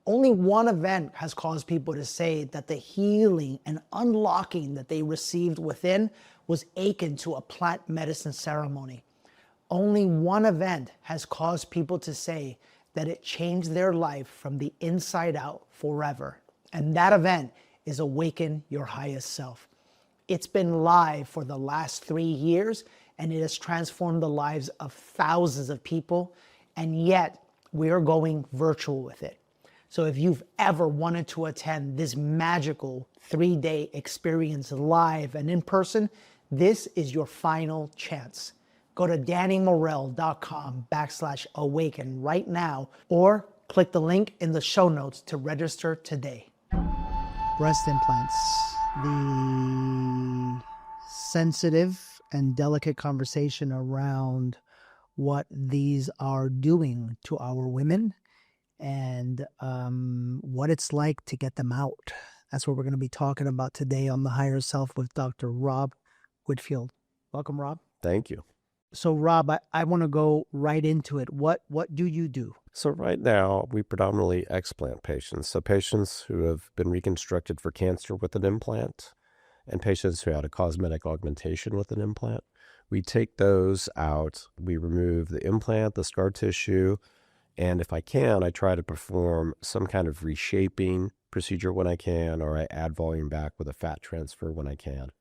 Only one event has caused people to say that the healing and unlocking that they received within was akin to a plant medicine ceremony. Only one event has caused people to say that it changed their life from the inside out forever. And that event is Awaken Your Highest Self. It's been live for the last 3 years, and it has transformed the lives of thousands of people, and yet we are going virtual with it. So if you've ever wanted to attend this magical 3-day experience live and in person, this is your final chance. Go to dannymorel.com/awaken right now, or click the link in the show notes to register today. Breast implants, the sensitive and delicate conversation around what these are doing to our women and what it's like to get them out. That's what we're going to be talking about today on The Higher Self with Dr. Rob Whitfield. Welcome, Rob. Thank you. So, Rob, I want to go right into it. What do you do? So right now, we predominantly explant patients. So patients who have been reconstructed for cancer with an implant and patients who had a cosmetic augmentation with an implant. We take those out. We remove the implant, the scar tissue, and if I can, I try to perform some kind of reshaping procedure when I can, or I add volume back with a fat transfer when I can.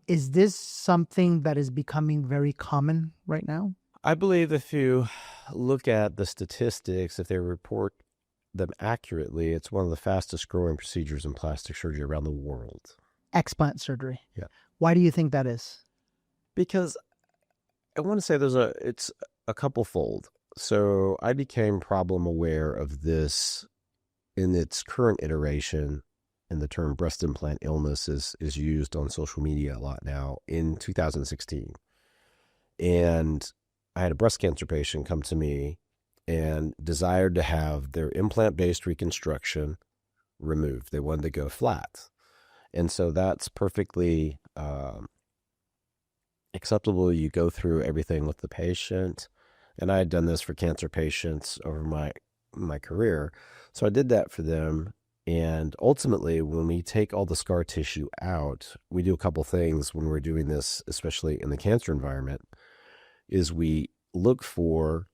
Is this something that is becoming very common right now? I believe if you look at the statistics, if they report them accurately, it's one of the fastest growing procedures in plastic surgery around the world. Explant surgery. Yeah. Why do you think that is? Because I want to say it's a couple fold. So I became problem aware of this in its current iteration, and the term breast implant illness is used on social media a lot now, in 2016. And I had a breast cancer patient come to me and desired to have their implant-based reconstruction removed. They wanted to go flat. And so that's perfectly acceptable. You go through everything with the patient. And I had done this for cancer patients over my career. So I did that for them. And ultimately, when we take all the scar tissue out, we do a couple things when we're doing this, especially in the cancer environment, is we look for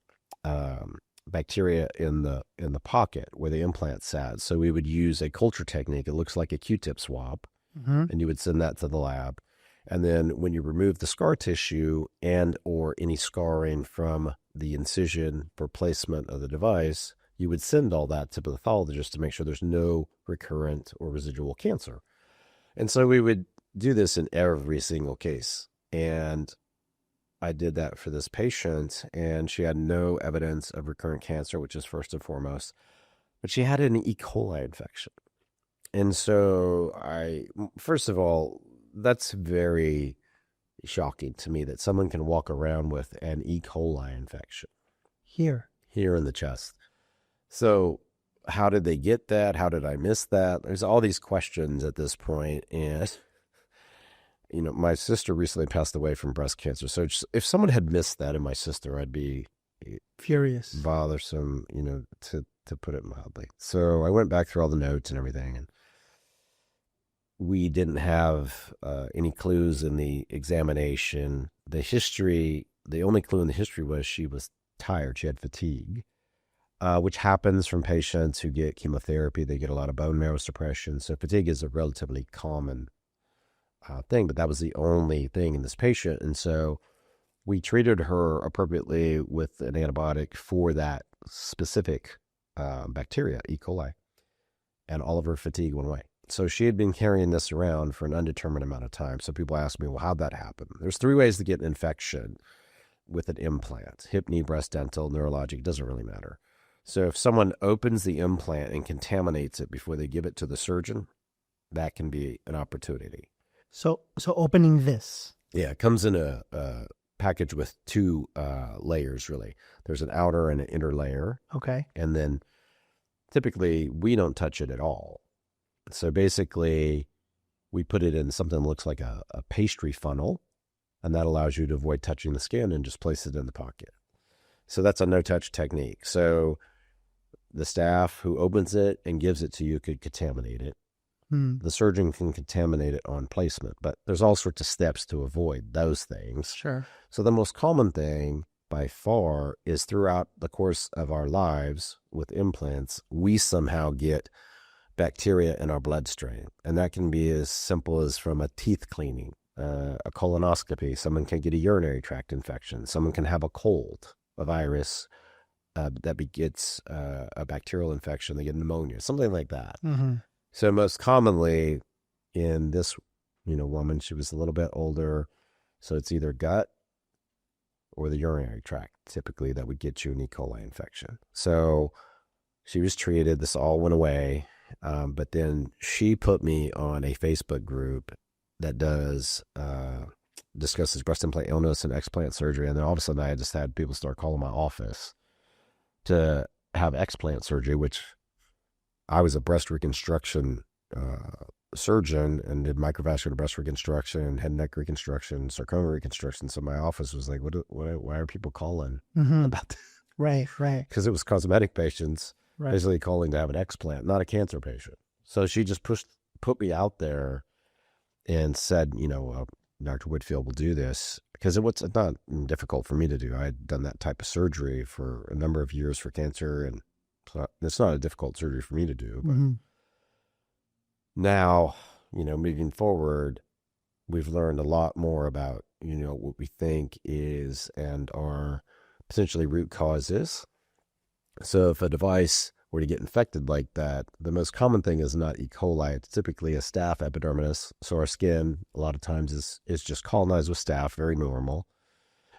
bacteria in the pocket where the implant sat. So we would use a culture technique. It looks like a Q-tip swab, and you would send that to the lab. And then when you remove the scar tissue and or any scarring from the incision for placement of the device, you would send all that to the pathologist to make sure there's no recurrent or residual cancer. And so we would do this in every single case. And I did that for this patient, and she had no evidence of recurrent cancer, which is first and foremost, but she had an E. coli infection. And so first of all, that's very shocking to me that someone can walk around with an E. coli infection. Here in the chest. So how did they get that? How did I miss that? There's all these questions at this point. And, my sister recently passed away from breast cancer. So if someone had missed that in my sister, I'd be furious, bothersome, to put it mildly. So I went back through all the notes and everything, and we didn't have any clues in the examination. The only clue in the history was she was tired. She had fatigue, which happens from patients who get chemotherapy. They get a lot of bone marrow suppression. So fatigue is a relatively common thing, but that was the only thing in this patient. And so we treated her appropriately with an antibiotic for that specific bacteria, E. coli, and all of her fatigue went away. So she had been carrying this around for an undetermined amount of time. So people ask me, well, how'd that happen? There's 3 ways to get an infection with an implant: hip, knee, breast, dental, neurologic, doesn't really matter. So if someone opens the implant and contaminates it before they give it to the surgeon, that can be an opportunity. So opening this. Yeah, it comes in a package with 2 layers, really. There's an outer and an inner layer. Okay. And then typically we don't touch it at all. So basically, we put it in something that looks like a pastry funnel, and that allows you to avoid touching the skin and just place it in the pocket. So that's a no-touch technique. So the staff who opens it and gives it to you could contaminate it. Hmm. The surgeon can contaminate it on placement, but there's all sorts of steps to avoid those things. Sure. So the most common thing by far is throughout the course of our lives with implants, we somehow get bacteria in our bloodstream. And that can be as simple as from a teeth cleaning, a colonoscopy. Someone can get a urinary tract infection. Someone can have a cold, a virus that begets a bacterial infection. They get pneumonia, something like that. Mm-hmm. So most commonly in this, woman, she was a little bit older. So it's either gut or the urinary tract, typically, that would get you an E. coli infection. So she was treated. This all went away. But then she put me on a Facebook group that discusses breast implant illness and explant surgery. And then all of a sudden I just had people start calling my office to have explant surgery, which I was a breast reconstruction surgeon and did microvascular breast reconstruction, head and neck reconstruction, sarcoma reconstruction. So my office was like, why are people calling about that? Right. Because it was cosmetic patients Right. basically calling to have an explant, not a cancer patient. So she just put me out there and said, Dr. Whitfield will do this, because it's not difficult for me to do. I had done that type of surgery for a number of years for cancer, and it's not a difficult surgery for me to do. But now, moving forward, we've learned a lot more about, what we think is and are potentially root causes. So if a device were to get infected like that, the most common thing is not E. coli. It's typically a staph epidermidis. So our skin a lot of times is just colonized with staph, very normal.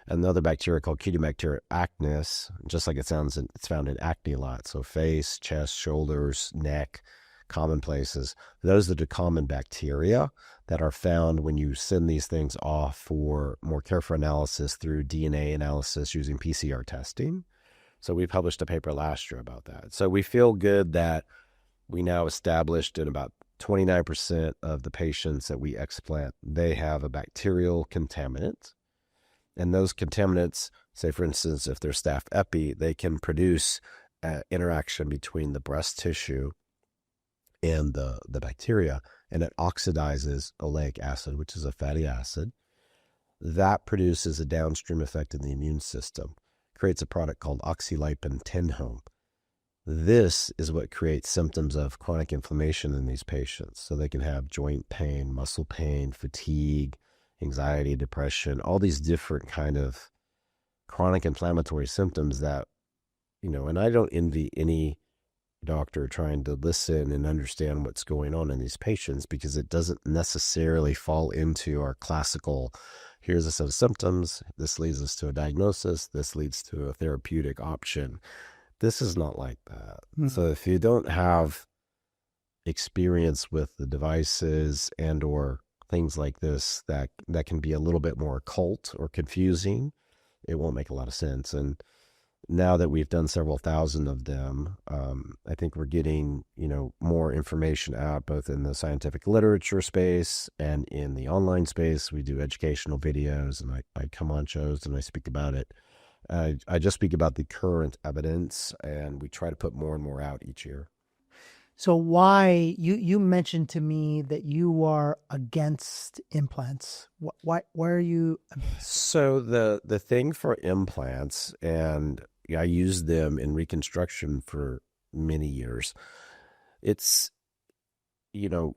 Another bacteria called Cutibacteria acnes, just like it sounds, it's found in acne a lot. So face, chest, shoulders, neck, common places. Those are the common bacteria that are found when you send these things off for more careful analysis through DNA analysis using PCR testing. So we published a paper last year about that. So we feel good that we now established in about 29% of the patients that we explant, they have a bacterial contaminant. And those contaminants, say for instance, if they're staph epi, they can produce interaction between the breast tissue and the bacteria, and it oxidizes oleic acid, which is a fatty acid. That produces a downstream effect in the immune system. Creates a product called oxylipin tenhome. This is what creates symptoms of chronic inflammation in these patients. So they can have joint pain, muscle pain, fatigue, anxiety, depression, all these different kind of chronic inflammatory symptoms that, and I don't envy any doctor trying to listen and understand what's going on in these patients, because it doesn't necessarily fall into our classical, here's a set of symptoms, this leads us to a diagnosis, this leads to a therapeutic option. This is not like that. So if you don't have experience with the devices and or things like this that can be a little bit more occult or confusing, it won't make a lot of sense. And now that we've done several thousand of them, I think we're getting, more information out both in the scientific literature space and in the online space. We do educational videos, and I come on shows and I speak about it. I just speak about the current evidence, and we try to put more and more out each year. So why, you mentioned to me that you are against implants. Why are you? So the thing for implants, and I used them in reconstruction for many years. It's, well,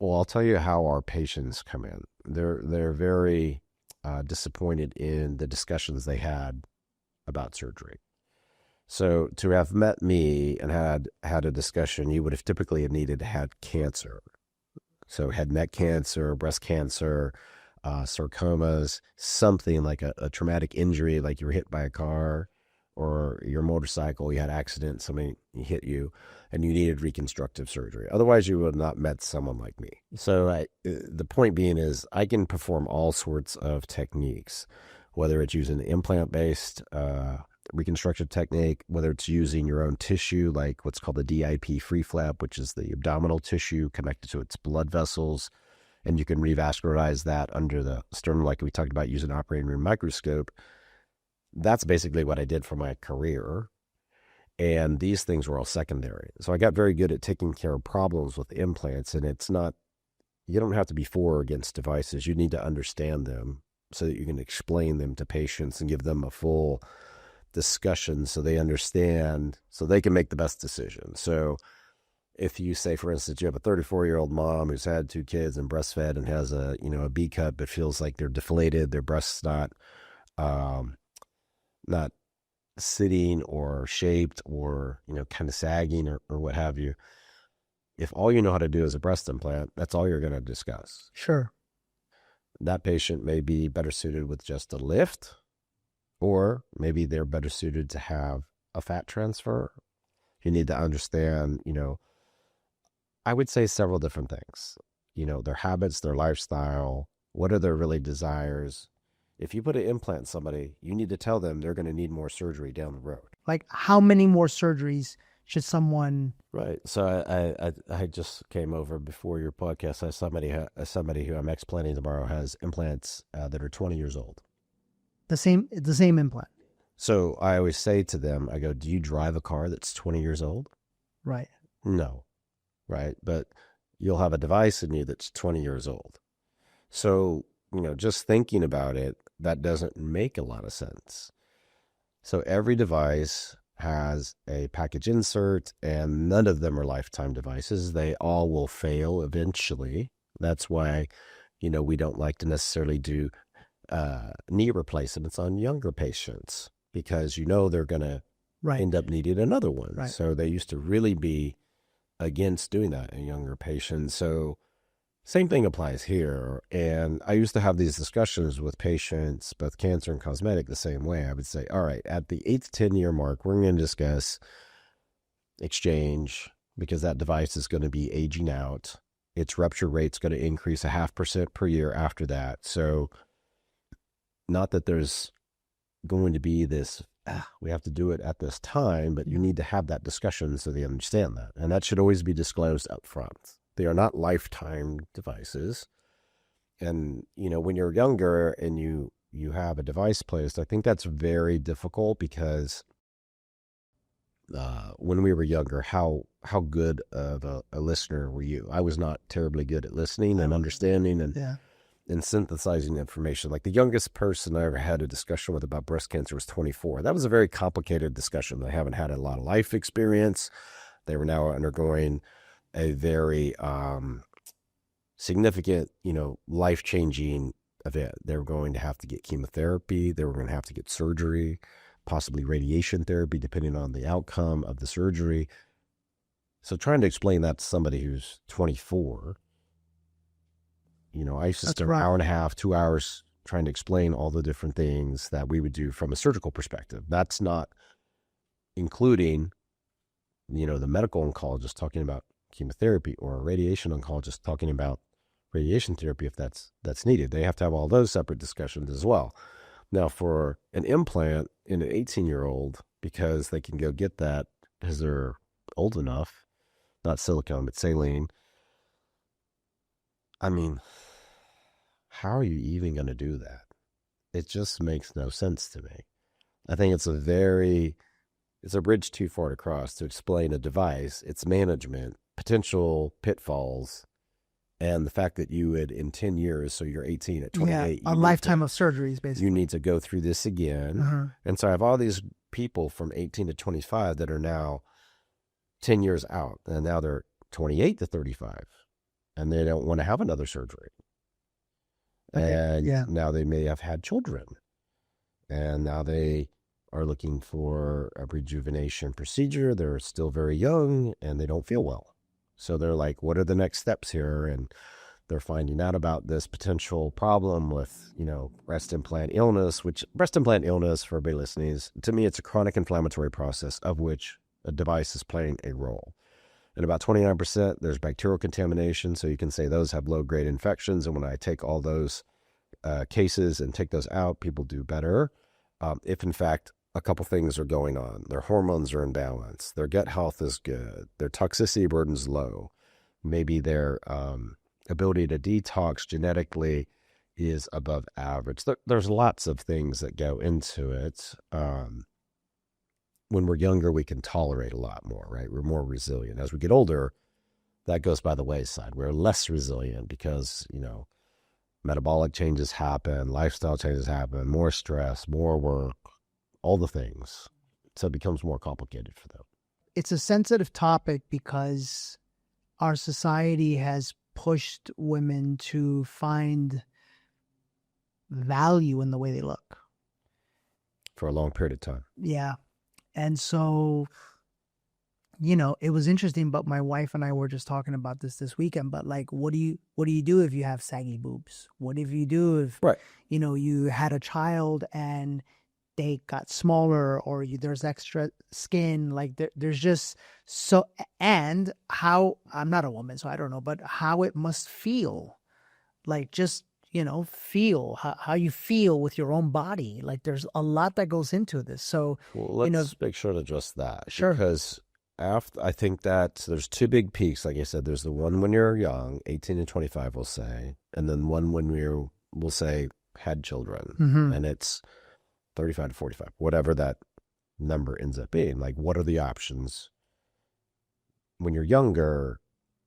I'll tell you how our patients come in. They're very disappointed in the discussions they had about surgery. So to have met me and had a discussion, you would have typically needed to have cancer. So head and neck cancer, breast cancer, sarcomas, something like a traumatic injury, like you were hit by a car or your motorcycle, you had an accident, somebody hit you, and you needed reconstructive surgery. Otherwise, you would have not met someone like me. So the point being is I can perform all sorts of techniques, whether it's using an implant-based reconstructive technique, whether it's using your own tissue, like what's called the DIP free flap, which is the abdominal tissue connected to its blood vessels, and you can revascularize that under the sternum, like we talked about using an operating room microscope. That's basically what I did for my career. And these things were all secondary. So I got very good at taking care of problems with implants. And it's not, you don't have to be for or against devices. You need to understand them so that you can explain them to patients and give them a full discussion so they understand, so they can make the best decision. So if you say, for instance, you have a 34-year-old mom who's had 2 kids and breastfed and has a B cup, but feels like they're deflated, their breasts um, not sitting or shaped or, kind of sagging or what have you. If all you know how to do is a breast implant, that's all you're going to discuss. Sure. That patient may be better suited with just a lift, or maybe they're better suited to have a fat transfer. You need to understand, I would say several different things. Their habits, their lifestyle, what are their really desires. If you put an implant in somebody, you need to tell them they're going to need more surgery down the road. Like, how many more surgeries should someone... Right. So I just came over before your podcast. Somebody who I'm explanting tomorrow has implants that are 20 years old. The same implant. So I always say to them, I go, do you drive a car that's 20 years old? Right. No. Right. But you'll have a device in you that's 20 years old. So, just thinking about it, that doesn't make a lot of sense. So every device has a package insert, and none of them are lifetime devices. They all will fail eventually. That's why, we don't like to necessarily do knee replacements on younger patients, because they're going to end up needing another one. Right. So they used to really be against doing that in younger patients. So same thing applies here. And I used to have these discussions with patients, both cancer and cosmetic, the same way. I would say, all right, at the 8 to 10 year mark, we're going to discuss exchange, because that device is going to be aging out. Its rupture rate's going to increase 0.5% per year after that. So not that there's going to be this, we have to do it at this time, but you need to have that discussion so they understand that. And that should always be disclosed up front. They are not lifetime devices. And, when you're younger and you have a device placed, I think that's very difficult, because when we were younger, how good of a listener were you? I was not terribly good at listening and understanding and synthesizing information. Like, the youngest person I ever had a discussion with about breast cancer was 24. That was a very complicated discussion. They haven't had a lot of life experience. They were now undergoing a very significant, life-changing event. They were going to have to get chemotherapy. They were going to have to get surgery, possibly radiation therapy, depending on the outcome of the surgery. So trying to explain that to somebody who's 24, I used to spend an hour and a half, 2 hours trying to explain all the different things that we would do from a surgical perspective. That's not including, the medical oncologist talking about chemotherapy, or a radiation oncologist talking about radiation therapy if that's needed. They have to have all those separate discussions as well. Now, for an implant in an 18-year-old, because they can go get that because they're old enough, not silicone, but saline. I mean, how are you even going to do that? It just makes no sense to me. I think it's a bridge too far to cross to explain a device, its management, potential pitfalls, and the fact that you would, in 10 years, so you're 18 at 28. A lifetime of surgeries, basically. You need to go through this again. Uh-huh. And so I have all these people from 18 to 25 that are now 10 years out, and now they're 28 to 35, and they don't want to have another surgery. Okay. And now they may have had children, and now they are looking for a rejuvenation procedure. They're still very young, and they don't feel well. So they're like, what are the next steps here? And they're finding out about this potential problem with, breast implant illness, which breast implant illness, for everybody listening, is, to me, it's a chronic inflammatory process of which a device is playing a role. And about 29%, there's bacterial contamination. So you can say those have low-grade infections. And when I take all those cases and take those out, people do better. If, in fact, a couple things are going on. Their hormones are in balance. Their gut health is good. Their toxicity burden is low. Maybe their ability to detox genetically is above average. There's lots of things that go into it. when we're younger, we can tolerate a lot more, right? We're more resilient. As we get older, that goes by the wayside. We're less resilient because, metabolic changes happen, lifestyle changes happen, more stress, more work, all the things. So it becomes more complicated for them. It's a sensitive topic because our society has pushed women to find value in the way they look. For a long period of time. Yeah. And so, it was interesting, but my wife and I were just talking about this weekend, but like, what do you do if you have saggy boobs? What if you do if, right. You had a child and they got smaller, or there's extra skin, like there's just so, and how, I'm not a woman, so I don't know, but how it must feel, like just, feel how you feel with your own body. Like there's a lot that goes into this. So, well, let's make sure to address that. Sure. Because I think that there's two big peaks. Like I said, there's the one when you're young, 18 to 25, we'll say, and then one when we'll say, had children, and it's 35 to 45, whatever that number ends up being. Like, what are the options? When you're younger,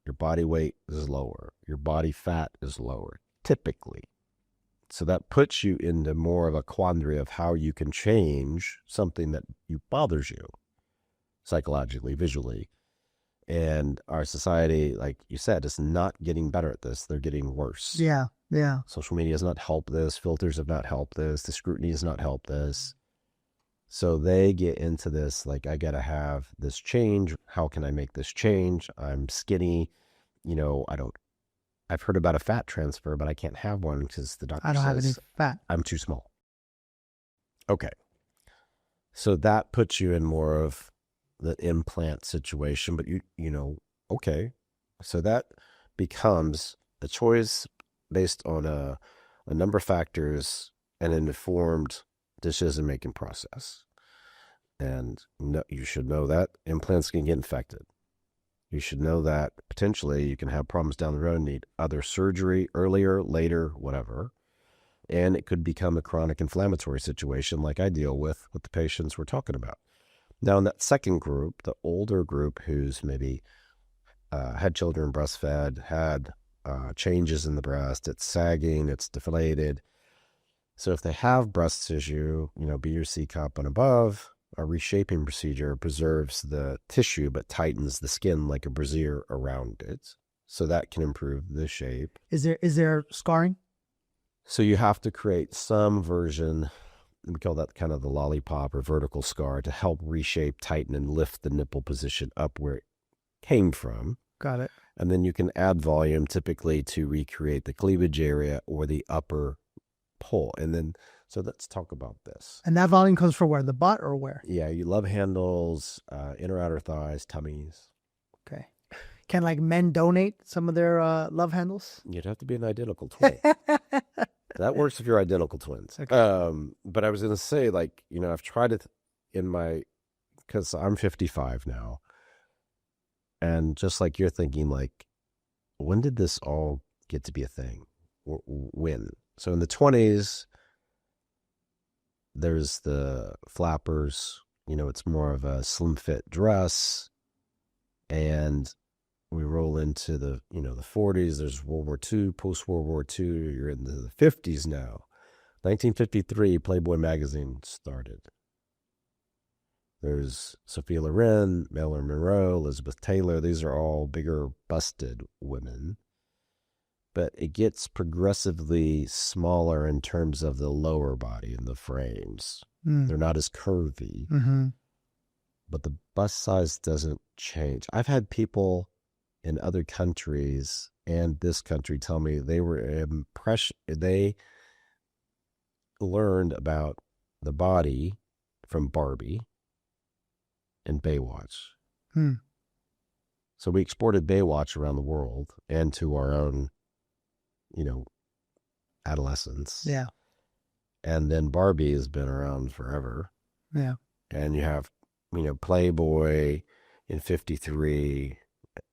your body weight is lower, your body fat is lower, typically. So that puts you into more of a quandary of how you can change something that bothers you psychologically, visually. And our society, like you said, is not getting better at this. They're getting worse. Yeah. Social media has not helped this. Filters have not helped this. The scrutiny has not helped this. So they get into this, like, I got to have this change. How can I make this change? I'm skinny. I've heard about a fat transfer, but I can't have one because the doctor I don't have any says fat. I'm too small. Okay. So that puts you in more of the implant situation, but okay. So that becomes a choice based on a number of factors and an informed decision-making process. And you should know that implants can get infected. You should know that potentially you can have problems down the road and need other surgery earlier, later, whatever. And it could become a chronic inflammatory situation like I deal with the patients we're talking about. Now, in that second group, the older group who's maybe had children breastfed, had changes in the breast, it's sagging, it's deflated. So if they have breast tissue, B or C cup and above, a reshaping procedure preserves the tissue but tightens the skin like a brassiere around it. So that can improve the shape. Is there scarring? So you have to create some version, we call that kind of the lollipop or vertical scar, to help reshape, tighten, and lift the nipple position up where it came from. Got it. And then you can add volume typically to recreate the cleavage area or the upper pole. And then, so let's talk about this. And that volume comes from where? The butt or where? Yeah, you love handles, inner outer thighs, tummies. Okay. Can like men donate some of their love handles? You'd have to be an identical twin. That works if you're identical twins. Okay. But I was going to say, like, I've tried it because I'm 55 now. And just like you're thinking, like, when did this all get to be a thing? When? So in the 20s, there's the flappers, it's more of a slim fit dress. And we roll into the 40s, there's World War II, post-World War II, you're into the 50s now. 1953, Playboy magazine started. There's Sophia Loren, Marilyn Monroe, Elizabeth Taylor. These are all bigger, busted women. But it gets progressively smaller in terms of the lower body and the frames. They're not as curvy. But the bust size doesn't change. I've had people in other countries and this country tell me they were impressed. They learned about the body from Barbie and Baywatch. So we exported Baywatch around the world and to our own, adolescence. Yeah. And then Barbie has been around forever. Yeah. And you have, Playboy in 53,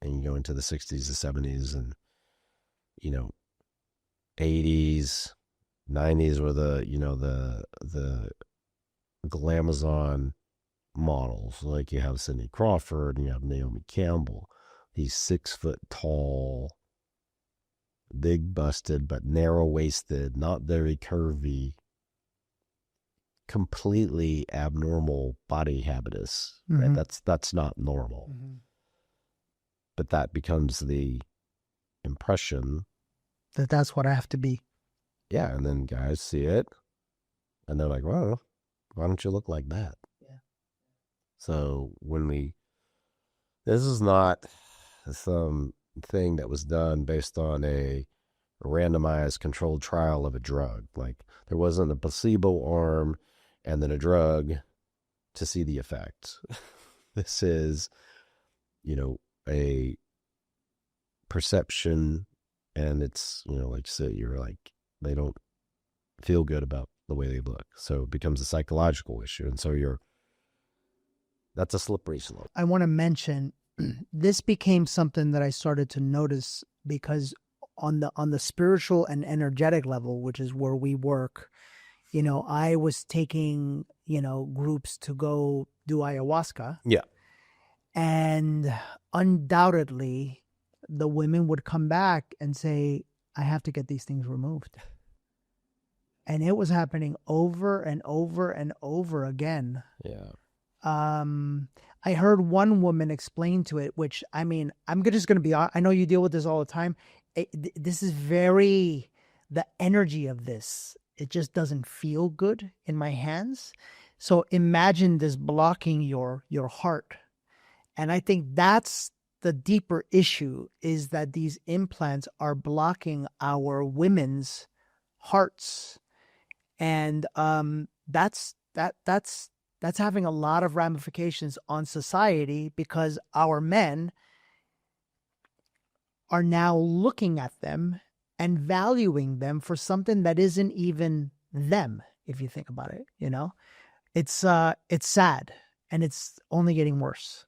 and you go into the 60s and 70s and, 80s, 90s were the glamazon models. Like you have Cindy Crawford and you have Naomi Campbell. These 6 foot tall, big busted, but narrow waisted, not very curvy, completely abnormal body habitus. Right? That's not normal. But that becomes the impression that's what I have to be. Yeah, and then guys see it and they're like, well, why don't you look like that? Yeah. So this is not some thing that was done based on a randomized controlled trial of a drug. Like there wasn't a placebo arm and then a drug to see the effects. This is, a perception, and it's, like you said, you're like, they don't feel good about the way they look. So it becomes a psychological issue. And so that's a slippery slope. I want to mention this became something that I started to notice because on the spiritual and energetic level, which is where we work, I was taking, groups to go do ayahuasca. Yeah. And undoubtedly the women would come back and say, I have to get these things removed. And it was happening over and over and over again. Yeah. I heard one woman explain to it, which, I mean, I'm just going to be, I know you deal with this all the time. This is the energy of this, it just doesn't feel good in my hands. So imagine this blocking your heart. And I think that's the deeper issue, is that these implants are blocking our women's hearts. And that's having a lot of ramifications on society, because our men are now looking at them and valuing them for something that isn't even them. If you think about it, it's sad, and it's only getting worse.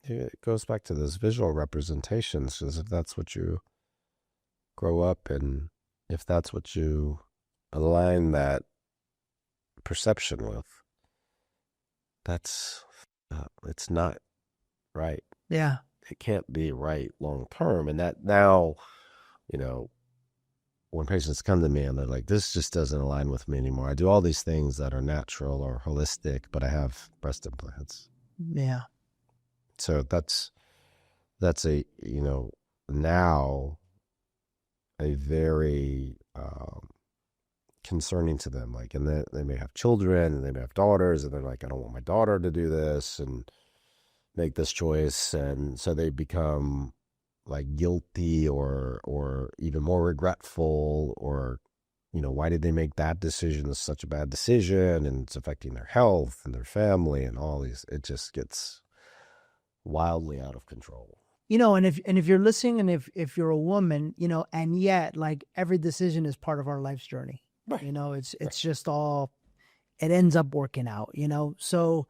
It goes back to those visual representations, because if that's what you grow up in, if that's what you align that perception with, it's not right. Yeah. It can't be right long term. And that now, when patients come to me and they're like, this just doesn't align with me anymore. I do all these things that are natural or holistic, but I have breast implants. Yeah. So that's a, now a very concerning to them. Like, and they may have children and they may have daughters, and they're like, I don't want my daughter to do this and make this choice. And so they become like guilty or even more regretful, or, why did they make that decision? It's such a bad decision, and it's affecting their health and their family and all these. It just gets wildly out of control. And if you're listening, and if you're a woman, and yet, like, every decision is part of our life's journey. Right. It's just all, it ends up working out, So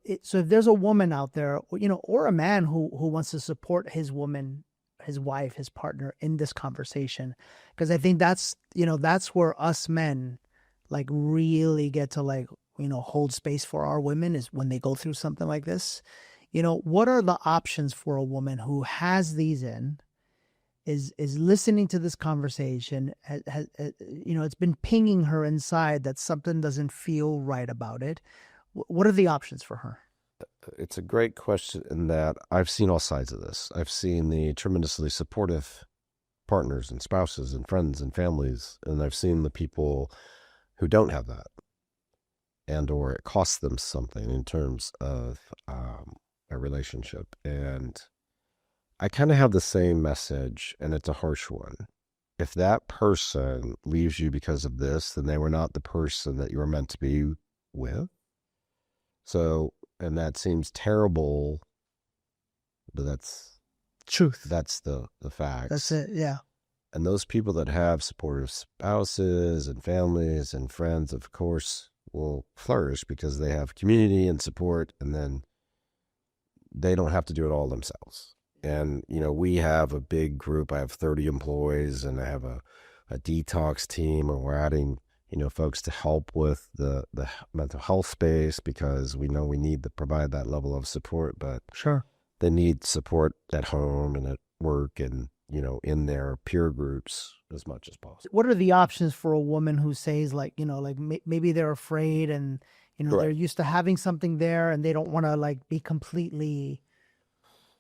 if there's a woman out there, or a man who wants to support his woman, his wife, his partner in this conversation, because I think that's where us men, like, really get to, like, hold space for our women, is when they go through something like this. What are the options for a woman who has these is listening to this conversation, has it's been pinging her inside that something doesn't feel right about it. What are the options for her? It's a great question, in that I've seen all sides of this. I've seen the tremendously supportive partners and spouses and friends and families, and I've seen the people who don't have that, and or it costs them something in terms of a relationship. And I kind of have the same message, and it's a harsh one. If that person leaves you because of this, then they were not the person that you were meant to be with. So, and that seems terrible, but that's truth. That's the facts. That's it. Yeah. And those people that have supportive spouses and families and friends, of course, will flourish because they have community and support, and then they don't have to do it all themselves. And, we have a big group. I have 30 employees, and I have a detox team, and we're adding, folks to help with the mental health space, because we know we need to provide that level of support, but Sure. they need support at home and at work and, in their peer groups as much as possible. What are the options for a woman who says, like, like maybe they're afraid, and they're Correct. used to having something there, and they don't want to like be completely.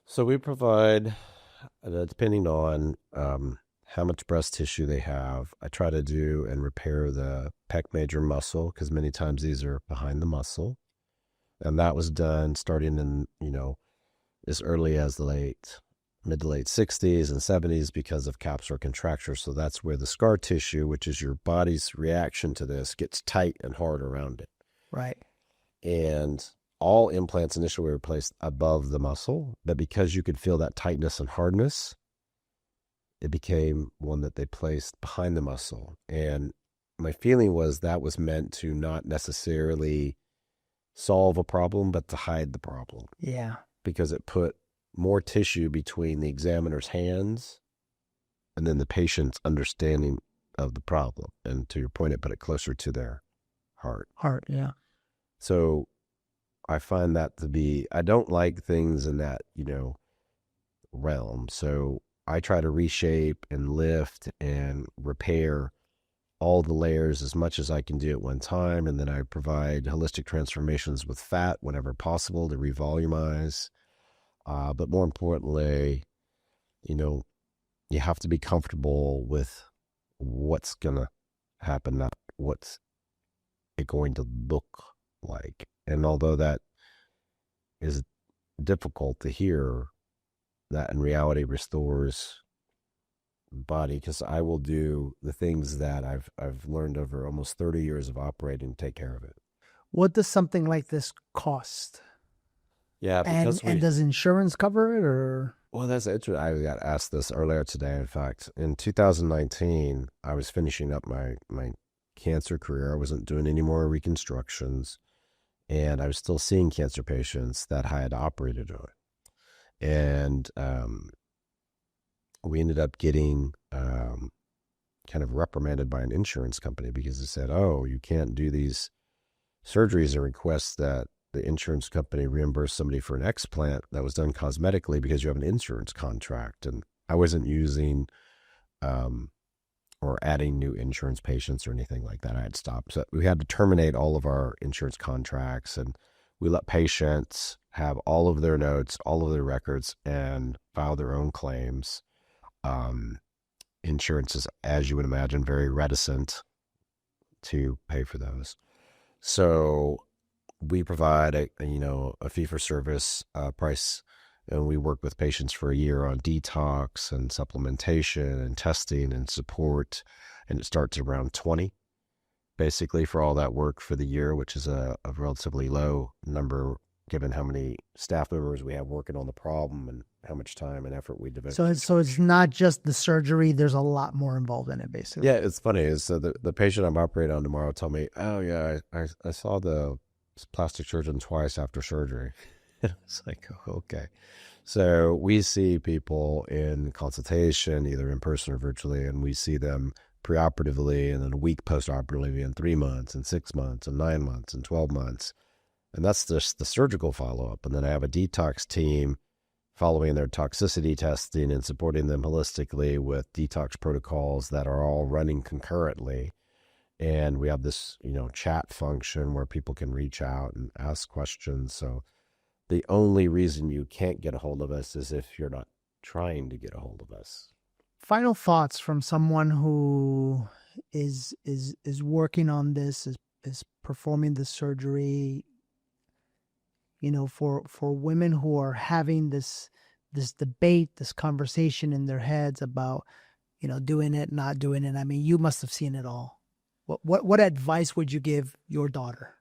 So we provide, depending on how much breast tissue they have, I try to do and repair the pec major muscle, because many times these are behind the muscle. And that was done starting in, as early as the mid to late 60s and 70s because of capsular contracture. So that's where the scar tissue, which is your body's reaction to this, gets tight and hard around it. Right. And all implants initially were placed above the muscle, but because you could feel that tightness and hardness, it became one that they placed behind the muscle. And my feeling was that was meant to not necessarily solve a problem, but to hide the problem, Yeah. because it put more tissue between the examiner's hands and then the patient's understanding of the problem. And to your point, it put it closer to their heart. Heart. Yeah. So I find that to be, I don't like things in that, realm. So I try to reshape and lift and repair all the layers as much as I can do at one time. And then I provide holistic transformations with fat whenever possible to revolumize. But more importantly, you have to be comfortable with what's going to happen, not what's it going to look like. And although that is difficult to hear, that in reality restores the body, because I will do the things that I've learned over almost 30 years of operating to take care of it. What does something like this cost? Yeah, And because we does insurance cover it, or? well, that's interesting. I got asked this earlier today. In fact, in 2019, I was finishing up my cancer career. I wasn't doing any more reconstructions, and I was still seeing cancer patients that I had operated on. And we ended up getting kind of reprimanded by an insurance company because they said, "Oh, you can't do these surgeries," and request that the insurance company reimburse somebody for an explant that was done cosmetically because you have an insurance contract. And I wasn't using or adding new insurance patients or anything like that. I had stopped. So we had to terminate all of our insurance contracts, and we let patients have all of their notes, all of their records, and file their own claims. Insurance is, as you would imagine, very reticent to pay for those. So we provide a fee for service price, and we work with patients for a year on detox and supplementation and testing and support. And it starts around 20 basically for all that work for the year, which is a relatively low number given how many staff members we have working on the problem and how much time and effort we devote. So it's not just the surgery. There's a lot more involved in it, basically. Yeah, it's funny. Is the patient I'm operating on tomorrow told me, "Oh yeah, I saw the plastic surgeon twice after surgery." It's like, oh, okay. So we see people in consultation, either in person or virtually, and we see them preoperatively and then a week postoperatively, and 3 months and 6 months and 9 months and 12 months. And that's just the surgical follow-up. And then I have a detox team following their toxicity testing and supporting them holistically with detox protocols that are all running concurrently. And we have this, chat function where people can reach out and ask questions. So the only reason you can't get a hold of us is if you're not trying to get a hold of us. Final thoughts from someone who is working on this, is performing the surgery. For women who are having this debate, this conversation in their heads about, doing it, not doing it. I mean, you must have seen it all. What advice would you give your daughter?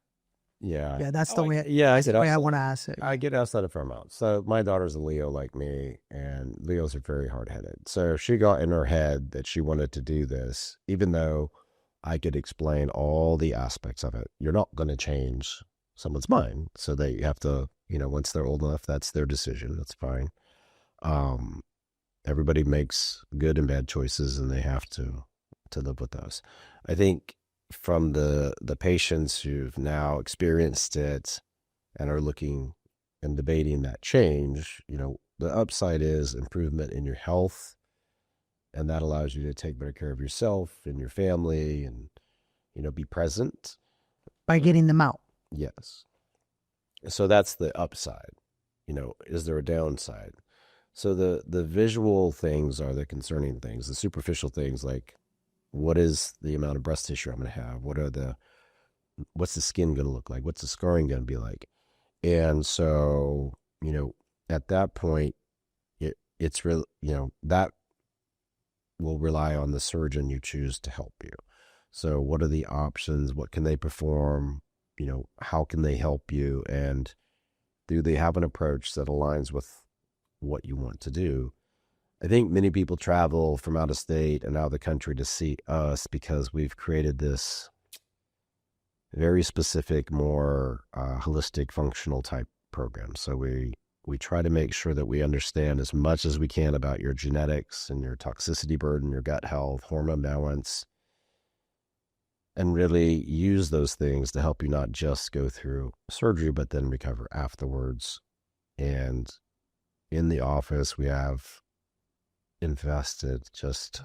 Yeah, that's the way. I the way I want to ask it. I get asked that a fair amount. So my daughter's a Leo like me, and Leos are very hard-headed. So she got in her head that she wanted to do this, even though I could explain all the aspects of it. You're not going to change someone's mind, so they have to, once they're old enough, that's their decision. That's fine. Everybody makes good and bad choices, and they have to live with those. I think from the patients who've now experienced it and are looking and debating that change, the upside is improvement in your health, and that allows you to take better care of yourself and your family and, be present. By getting them out. Yes. So that's the upside. Is there a downside? So the visual things are the concerning things. The superficial things, like what is the amount of breast tissue I'm going to have? What's the skin going to look like? What's the scarring going to be like? And so, at that point, it's real, that will rely on the surgeon you choose to help you. So what are the options? What can they perform? How can they help you? And do they have an approach that aligns with what you want to do? I think many people travel from out of state and out of the country to see us because we've created this very specific, more holistic, functional type program. So we try to make sure that we understand as much as we can about your genetics and your toxicity burden, your gut health, hormone balance, and really use those things to help you not just go through surgery, but then recover afterwards. And in the office, we have invested just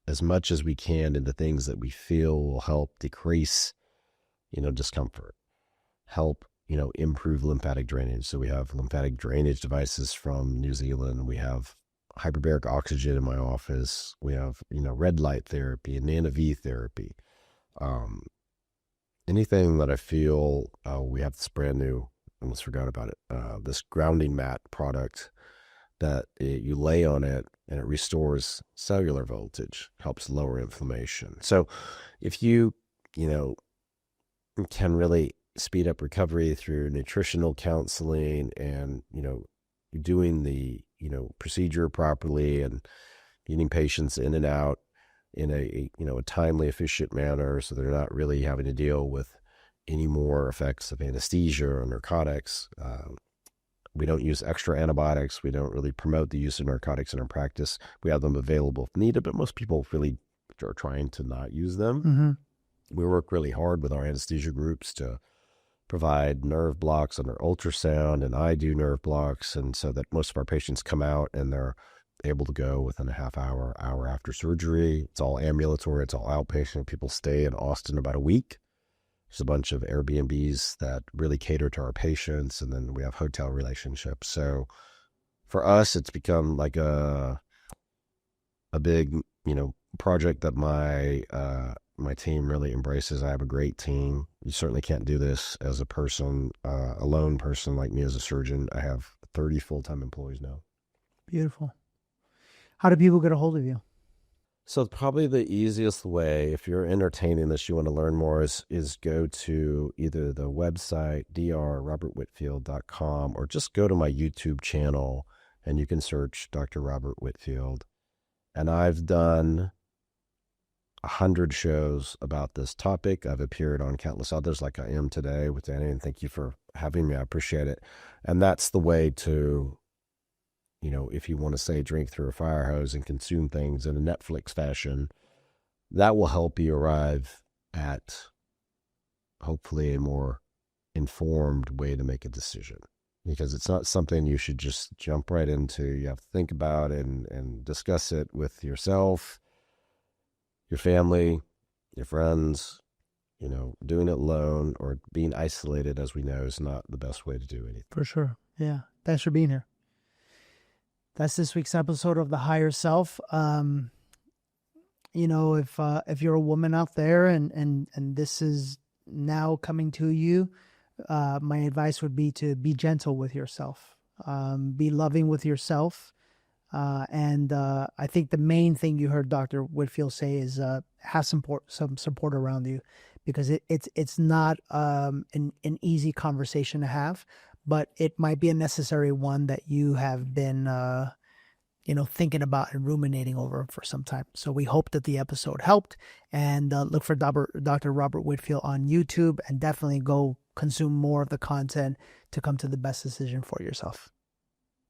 as much as we can into things that we feel will help decrease, discomfort, help, improve lymphatic drainage. So we have lymphatic drainage devices from New Zealand. We have hyperbaric oxygen in my office. We have, red light therapy and nano-V therapy. Anything that I feel, we have this brand new, I almost forgot about it, this grounding mat product that you lay on it and it restores cellular voltage, helps lower inflammation. So if you, can really speed up recovery through nutritional counseling and, doing the, procedure properly and getting patients in and out in a timely, efficient manner so they're not really having to deal with any more effects of anesthesia or narcotics. We don't use extra antibiotics. We don't really promote the use of narcotics in our practice. We have them available if needed, but most people really are trying to not use them. Mm-hmm. We work really hard with our anesthesia groups to provide nerve blocks under ultrasound, and I do nerve blocks, and so that most of our patients come out and they're able to go within a half hour after surgery. It's all ambulatory. It's all outpatient. People stay in Austin about a week. There's a bunch of Airbnbs that really cater to our patients, and then we have hotel relationships. So for us, it's become like a big, project that my team really embraces. I have a great team. You certainly can't do this as a person, a lone person like me as a surgeon. I have 30 full-time employees now. Beautiful. How do people get a hold of you? So probably the easiest way, if you're entertaining this, you want to learn more, is go to either the website, drrobertwhitfield.com, or just go to my YouTube channel and you can search Dr. Robert Whitfield. And I've done 100 shows about this topic. I've appeared on countless others like I am today with Danny, and thank you for having me. I appreciate it. And that's the way to, if you want to say drink through a fire hose and consume things in a Netflix fashion, that will help you arrive at hopefully a more informed way to make a decision. Because it's not something you should just jump right into. You have to think about it and discuss it with yourself, your family, your friends. Doing it alone or being isolated, as we know, is not the best way to do anything. For sure. Yeah. Thanks for being here. That's this week's episode of The Higher Self. If you're a woman out there and this is now coming to you, my advice would be to be gentle with yourself, be loving with yourself. And I think the main thing you heard Dr. Whitfield say is have some support around you, because it's not an easy conversation to have, but it might be a necessary one that you have been thinking about and ruminating over for some time. So we hope that the episode helped, and look for Dr. Robert Whitfield on YouTube, and definitely go consume more of the content to come to the best decision for yourself.